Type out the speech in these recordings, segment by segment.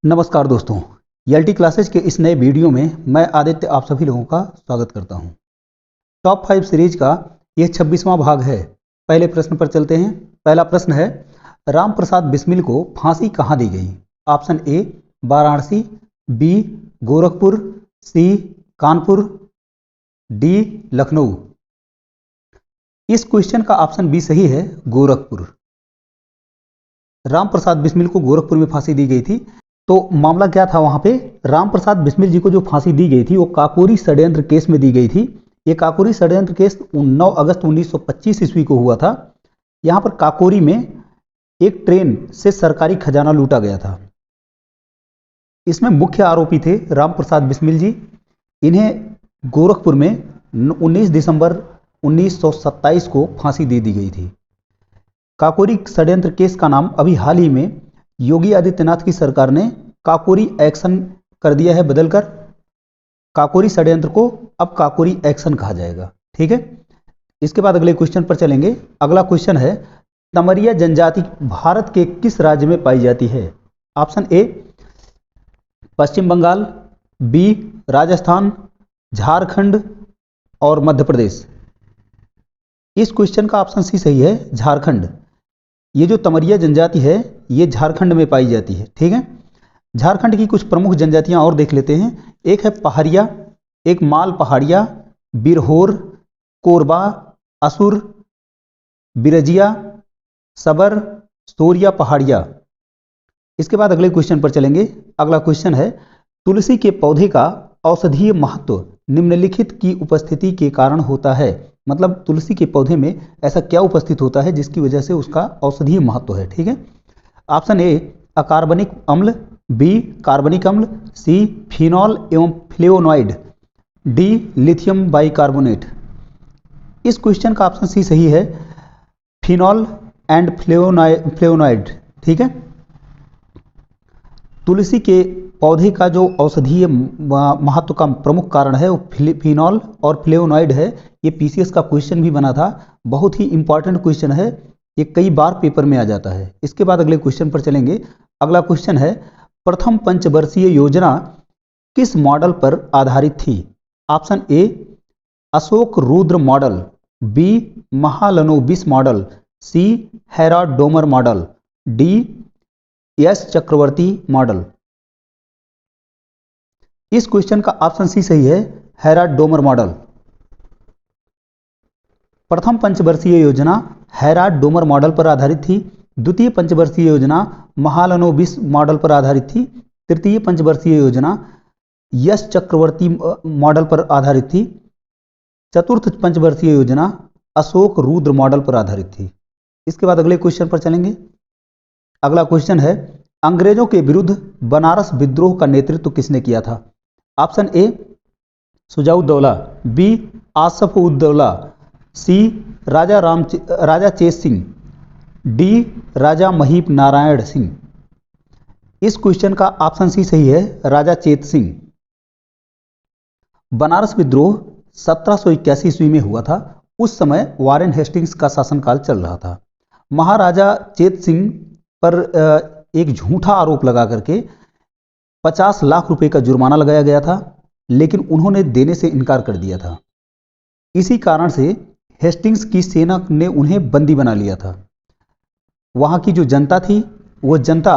नमस्कार दोस्तों, LT classes के इस नए वीडियो में मैं आदित्य आप सभी लोगों का स्वागत करता हूं। टॉप 5 सीरीज का यह 26वां भाग है। पहले प्रश्न पर चलते हैं। पहला प्रश्न है, राम प्रसाद बिस्मिल को फांसी कहां दी गई? Option A Varanasi, B Gorakhpur, C Kanpur, D Lucknow. इस क्वेश्चन का ऑप्शन बी सही है, गोरखपुर। राम प्रसाद बिस्मिल को गोरखपुर में फांसी दी गई थी। तो मामला क्या था वहां पे? राम प्रसाद बिस्मिल जी को जो फांसी दी गई थी वो काकोरी षड्यंत्र केस में दी गई थी। ये काकोरी षड्यंत्र केस 9 अगस्त 1925 ईस्वी को हुआ था। यहां पर काकोरी में एक ट्रेन से सरकारी खजाना लूटा गया था। इसमें मुख्य आरोपी थे राम प्रसाद बिस्मिल जी। इन्हें गोरखपुर में 19 दिसंबर 1927 को फांसी दे दी गई थी। काकोरी षड्यंत्र केस का नाम अभी हाल ही में योगी आदित्यनाथ की सरकार ने काकोरी एक्शन कर दिया है, बदलकर काकोरी षड्यंत्र को अब काकोरी एक्शन कहा जाएगा। ठीक है, इसके बाद अगले क्वेश्चन पर चलेंगे। अगला क्वेश्चन है, तमरिया जनजाति भारत के किस राज्य में पाई जाती है? Option A Paschim Bengal, B Rajasthan, Jharkhand और मध्य प्रदेश। इस क्वेश्चन का ऑप्शन सी सही है, झारखंड। ये जो तमरिया जनजाति है ये झारखंड में पाई जाती है। ठीक है, झारखंड की कुछ प्रमुख जनजातियां और देख लेते हैं। एक है पहाड़िया, एक माल पहाड़िया, बिरहोर, कोरबा, असुर, बिरजिया, सबर, सोरिया पहाड़िया। इसके बाद अगले क्वेश्चन पर चलेंगे। अगला क्वेश्चन है, तुलसी के पौधे का औषधीय महत्व निम्नलिखित की उपस्थिति के कारण होता है। मतलब तुलसी के पौधे में ऐसा क्या उपस्थित होता है जिसकी वजह से उसका औषधीय महत्व है। ठीक है, ऑप्शन ए अकार्बनिक अम्ल, बी कार्बनिक अम्ल, सी फिनॉल एवं फ्लेवोनॉइड, डी लिथियम बाइकार्बोनेट। इस क्वेश्चन का ऑप्शन सी सही है, फिनॉल एंड फ्लेवोनॉइड। ठीक है, तुलसी के पौधे का जो औषधीय महत्व का प्रमुख कारण है वो फिनॉल और फ्लेवोनॉइड है। ये पीसीएस का क्वेश्चन भी बना था, बहुत ही इंपॉर्टेंट क्वेश्चन है, ये कई बार पेपर में आ जाता है। इसके बाद अगले क्वेश्चन पर चलेंगे। अगला क्वेश्चन है, प्रथम पंचवर्षीय योजना किस मॉडल पर आधारित थी? Option A Ashok Rudra model, B Mahalanobis model, C Harrod Domar model, D S Chakravarty model. इस क्वेश्चन का ऑप्शन सी सही है, हेराल्ड डोमर मॉडल। प्रथम पंचवर्षीय योजना हेराल्ड डोमर मॉडल पर आधारित थी। द्वितीय पंचवर्षीय योजना महालनोबिस मॉडल पर आधारित थी। तृतीय पंचवर्षीय योजना यश चक्रवर्ती मॉडल पर आधारित थी। चतुर्थ पंचवर्षीय योजना अशोक रुद्र मॉडल पर आधारित थी। इसके बाद अगले क्वेश्चन पर चलेंगे। अगला क्वेश्चन है, अंग्रेजों के विरुद्ध बनारस विद्रोह का नेतृत्व किसने किया था? Option A Shujauddaula, B Asaf Uddaula, C Raja Chet Singh, D Raja Mahip Narayan Singh. इस क्वेश्चन का ऑप्शन सी सही है, राजा चेत सिंह। बनारस विद्रोह 1781 ईस्वी में हुआ था। उस समय वारेन हेस्टिंग्स का शासनकाल चल रहा था। महाराजा चेत सिंह पर एक झूठा आरोप लगा करके 50 लाख रुपए का जुर्माना लगाया गया था, लेकिन उन्होंने देने से इनकार कर दिया था। इसी कारण से हेस्टिंग्स की सेना ने उन्हें बंदी बना लिया था। वहाँ की जो जनता थी वो जनता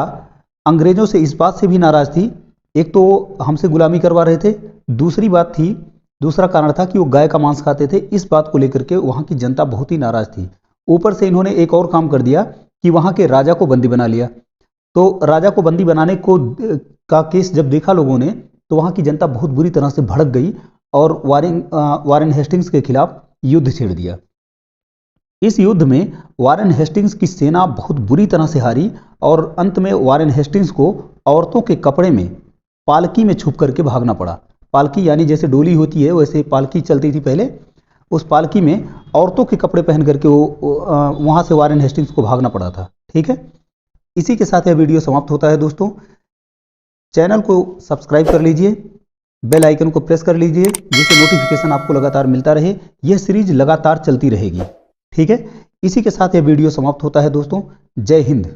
अंग्रेजों से इस बात से भी नाराज थी, एक तो हमसे गुलामी करवा रहे थे, दूसरा कारण था कि वो गाय का मांस खाते थे। इस बात को लेकर के वहाँ की जनता बहुत ही नाराज थी। ऊपर से इन्होंने एक और काम कर दिया कि वहाँ के राजा को बंदी बना लिया। तो राजा को बंदी बनाने का केस जब देखा लोगों ने, तो वहाँ की जनता बहुत बुरी तरह से भड़क गई और वारेन हेस्टिंग्स के खिलाफ युद्ध छेड़ दिया। इस युद्ध में वारेन हेस्टिंग्स की सेना बहुत बुरी तरह से हारी और अंत में वारेन हेस्टिंग्स को औरतों के कपड़े में पालकी में छुप करके भागना पड़ा। पालकी यानी जैसे डोली होती है वैसे पालकी चलती थी पहले, उस पालकी में औरतों के कपड़े पहन करके वो वहाँ से वारेन हेस्टिंग्स को भागना पड़ा था। ठीक है, इसी के साथ यह वीडियो समाप्त होता है। दोस्तों, चैनल को सब्सक्राइब कर लीजिए, बेल आइकन को प्रेस कर लीजिए जिससे नोटिफिकेशन आपको लगातार मिलता रहे। यह सीरीज लगातार चलती रहेगी। ठीक है, इसी के साथ यह वीडियो समाप्त होता है। दोस्तों, जय हिंद।